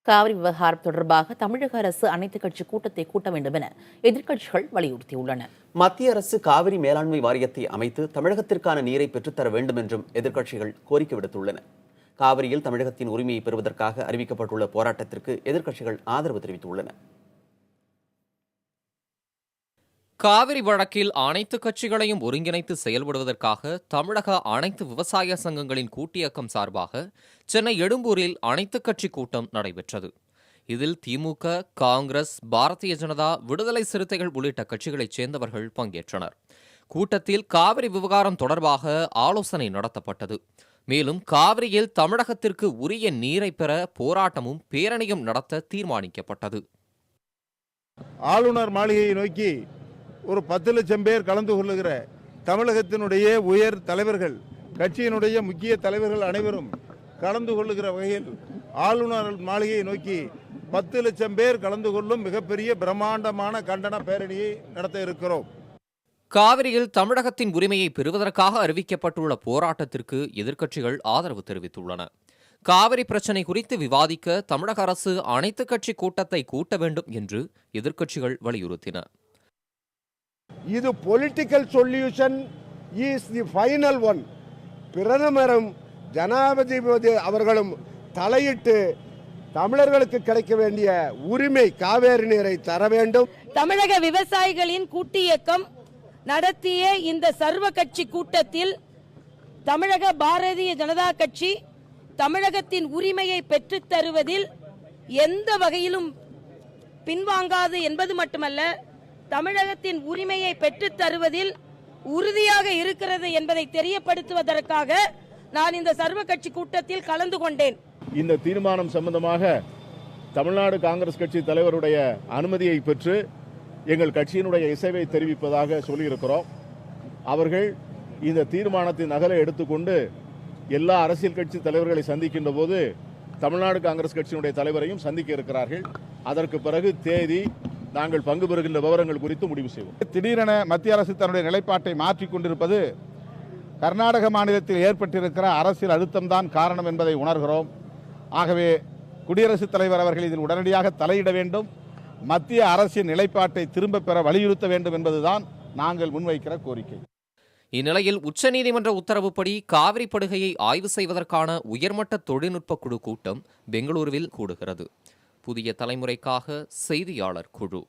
காவிரி விவகாரம் தொடர்பாக தமிழக அரசு அனைத்துக் கட்சி கூட்டத்தை கூட்ட வேண்டும் என எதிர்க்கட்சிகள் வலியுறுத்தியுள்ளன. மத்திய அரசு காவிரி மேலாண்மை வாரியத்தை அமைத்து தமிழகத்திற்கான நீரை பெற்றுத்தர வேண்டும் என்றும் எதிர்க்கட்சிகள் கோரிக்கை விடுத்துள்ளன. காவிரியில் தமிழகத்தின் உரிமையை பெறுவதற்காக அறிவிக்கப்பட்டுள்ள போராட்டத்திற்கு எதிர்க்கட்சிகள் ஆதரவு தெரிவித்துள்ளன. காவிரி வழக்கில் அனைத்து கட்சிகளையும் ஒருங்கிணைத்து செயல்படுவதற்காக தமிழக அனைத்து விவசாய சங்கங்களின் கூட்டியக்கம் சார்பாக சென்னை எழும்பூரில் அனைத்துக் கட்சி கூட்டம் நடைபெற்றது. இதில் திமுக, காங்கிரஸ், பாரதிய ஜனதா, விடுதலை சிறுத்தைகள் உள்ளிட்ட கட்சிகளைச் சேர்ந்தவர்கள் பங்கேற்றனர். கூட்டத்தில் காவிரி விவகாரம் தொடர்பாக ஆலோசனை நடத்தப்பட்டது. மேலும் காவிரியில் தமிழகத்திற்கு உரிய நீரை பெற போராட்டமும் பேரணியும் நடத்த தீர்மானிக்கப்பட்டது. ஆளுநர் மாளிகையை நோக்கி ஒரு 10 லட்சம் பேர் கலந்து கொள்ளுகிற தமிழகத்தினுடைய உயர் தலைவர்கள், கட்சியினுடைய முக்கிய தலைவர்கள் அனைவரும் கலந்து கொள்ளுகிற வகையில் ஆளுநர் மாளிகையை நோக்கி 10 லட்சம் பேர் கலந்து கொள்ளும் மிகப்பெரிய பிரம்மாண்டமான கண்டன பேரணியை நடத்த இருக்கிறோம். காவிரியில் தமிழகத்தின் உரிமையை பெறுவதற்காக அறிவிக்கப்பட்டுள்ள போராட்டத்திற்கு எதிர்க்கட்சிகள் ஆதரவு தெரிவித்துள்ளன. காவிரி பிரச்சினை குறித்து விவாதிக்க தமிழக அரசு அனைத்துக் கட்சி கூட்டத்தை கூட்ட வேண்டும் என்று எதிர்க்கட்சிகள் வலியுறுத்தின. இது political solution is the final one. பிரதமரும் ஜனாதிபதி அவர்களும் தலையிட்டு தமிழர்களுக்கு கிடைக்க வேண்டிய உரிமை காவேரி நீரை தர வேண்டும். தமிழக விவசாயிகளின் கூட்டியக்கம் நடத்திய இந்த சர்வ கட்சி கூட்டத்தில் தமிழக பாரதிய ஜனதா கட்சி தமிழகத்தின் உரிமையை பெற்றுத் தருவதில் எந்த வகையிலும் பின்வாங்காது என்பது மட்டுமல்ல, தமிழகத்தின் உரிமையை பெற்றுத் தருவதில் உறுதியாக இருக்கிறது என்பதை தெரியப்படுத்துவதற்காக நான் இந்த சர்வ கட்சி கூட்டத்தில் கலந்து கொண்டேன். இந்த தீர்மானம் சம்பந்தமாக தமிழ்நாடு காங்கிரஸ் கட்சி தலைவருடைய அனுமதியை பெற்று எங்கள் கட்சியினுடைய இசைவை தெரிவிப்பதாக சொல்லியிருக்கிறோம். அவர்கள் இந்த தீர்மானத்தின் நகலை எடுத்துக்கொண்டு எல்லா அரசியல் கட்சி தலைவர்களை சந்திக்கின்ற போது தமிழ்நாடு காங்கிரஸ் கட்சியினுடைய தலைவரையும் சந்திக்க இருக்கிறார்கள். அதற்கு பிறகு தேதி, நாங்கள் பங்கு பெறுகின்ற விவரங்கள் குறித்து முடிவு செய்வோம். திடீரென மத்திய அரசு தன்னுடைய நிலைப்பாட்டை மாற்றிக் கொண்டிருப்பது கர்நாடக மாநிலத்தில் ஏற்பட்டிருக்கிற அரசியல் அழுத்தம்தான் காரணம் என்பதை உணர்கிறோம். ஆகவே குடியரசுத் தலைவர் அவர்கள் இதில் உடனடியாக தலையிட வேண்டும், மத்திய அரசின் நிலைப்பாட்டை திரும்பப் பெற வலியுறுத்த வேண்டும் என்பதுதான் நாங்கள் முன்வைக்கிற கோரிக்கை. இந்நிலையில் உச்சநீதிமன்ற உத்தரவுப்படி காவிரி படுகையை ஆய்வு செய்வதற்கான உயர்மட்ட தொழில்நுட்ப குழு கூட்டம் பெங்களூருவில் கூடுகிறது. புதிய தலைமுறைக்காக செய்தியாளர் குழு.